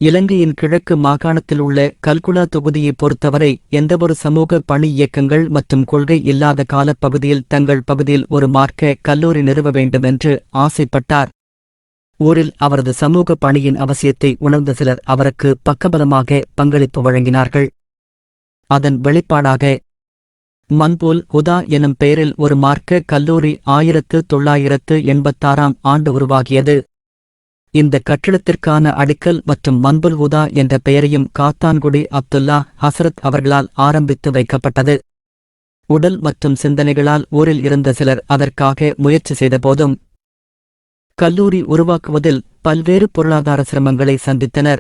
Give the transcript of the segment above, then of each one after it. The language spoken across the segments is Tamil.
இலங்கையின் கிழக்கு மாகாணத்தில் உள்ள கல்குடா தொகுதியை பொறுத்தவரை எந்தவொரு சமூக பணி இயக்கங்கள் மற்றும் கொள்கை இல்லாத காலப்பகுதியில் தங்கள் பகுதியில் ஒரு மார்க்க கல்லூரி நிறுவ வேண்டும் என்று ஆசைப்பட்டார். ஊரில் அவரது சமூக பணியின் அவசியத்தை உணர்ந்த சிலர் அவருக்கு பக்கபலமாக பங்களிப்பு வழங்கினார்கள். அதன் வெளிப்பாடாக மன்புல் ஹுதா எனும் பெயரில் ஒரு மார்க்க கல்லூரி 1986ஆம் ஆண்டு உருவாகியது. இந்த கட்டிடத்திற்கான அடிக்கல் மற்றும் மன்புல் ஹுதா என்ற பெயரையும் காத்தான்குடி அப்துல்லா ஹசரத் அவர்களால் ஆரம்பித்து வைக்கப்பட்டது. உடல் மற்றும் சிந்தனைகளால் ஊரில் இருந்த சிலர் அதற்காக முயற்சி செய்தபோதும் கல்லூரி உருவாக்குவதில் பல்வேறு பொருளாதார சிரமங்களை சந்தித்தனர்.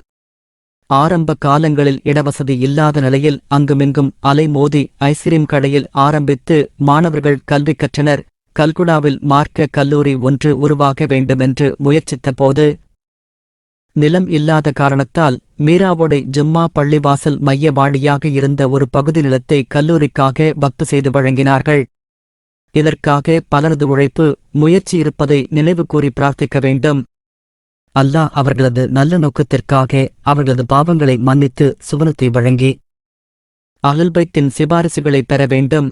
ஆரம்ப காலங்களில் இடவசதி இல்லாத நிலையில் அங்குமிங்கும் அலைமோதி ஐஸ்கிரீம் கடையில் ஆரம்பித்து மாணவர்கள் கல்வி கற்றனர். கல்குடாவில் மார்க்க கல்லூரி ஒன்று உருவாக வேண்டுமென்று முயற்சித்த போது நிலம் இல்லாத காரணத்தால் மீராவோடை ஜும்மா பள்ளிவாசல் மையவாடியாக இருந்த ஒரு பகுதி நிலத்தை கல்லூரிக்காக வக்ஃப் செய்து வழங்கினார்கள். இதற்காக பலரது உழைப்பு முயற்சி இருப்பதை நினைவு கூறி பிரார்த்திக்க வேண்டும். அல்லாஹ் அவர்களது நல்ல நோக்கத்திற்காக அவர்களது பாவங்களை மன்னித்து சுவனத்தை வழங்கி அஹ்லுல் பைத்தின் சிபாரிசுகளை பெற வேண்டும்.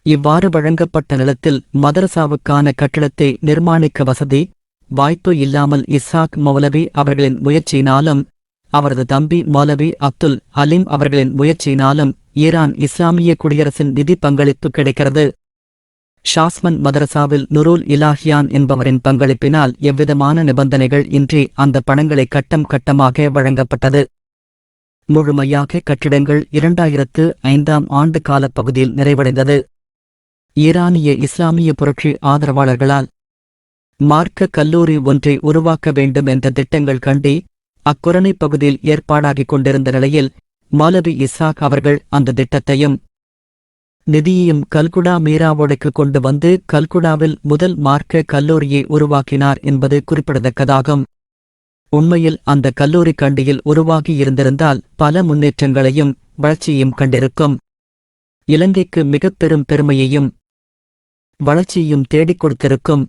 இவ்வாறு வழங்கப்பட்ட நிலத்தில் மதரசாவுக்கான கட்டிடத்தை நிர்மாணிக்க வசதி வாய்ப்பு இல்லாமல் இஸ்ஹாக் மௌலவி அவர்களின் முயற்சியினாலும் அவரது தம்பி மௌலவி அப்துல் ஹலீம் அவர்களின் முயற்சியினாலும் ஈரான் இஸ்லாமிய குடியரசின் நிதி பங்களிப்பு கிடைக்கிறது. ஷாஸ்மன் மதரசாவில் நுருல் இலாஹியான் என்பவரின் பங்களிப்பினால் எவ்விதமான நிபந்தனைகள் இன்றி அந்த பணங்களை கட்டம் கட்டமாக வழங்கப்பட்டது. முழுமையாக கட்டிடங்கள் 2005ஆம் ஆண்டு காலப்பகுதியில் நிறைவடைந்தது. ஈரானிய இஸ்லாமிய புரட்சி ஆதரவாளர்களால் மார்க்க கல்லூரி ஒன்றை உருவாக்க வேண்டும் என்ற திட்டங்கள் கண்டி அக்குரணை பகுதியில் ஏற்பாடாகிக் கொண்டிருந்த நிலையில் மௌலவி இஸ்ஹாக் அவர்கள் அந்த திட்டத்தையும் நிதியையும் கல்குடா மீராவோடைக்கு கொண்டு வந்து கல்குடாவில் முதல் மார்க்க கல்லூரியை உருவாக்கினார் என்பது குறிப்பிடத்தக்கதாகும். உண்மையில் அந்த கல்லூரி கண்டியில் உருவாகி இருந்திருந்தால் பல முன்னேற்றங்களையும் வளர்ச்சியையும் கண்டிருக்கும். இலங்கைக்கு மிகப் பெரும் பெருமையையும் வளர்ச்சியையும் தேடிக் கொடுத்திருக்கும்.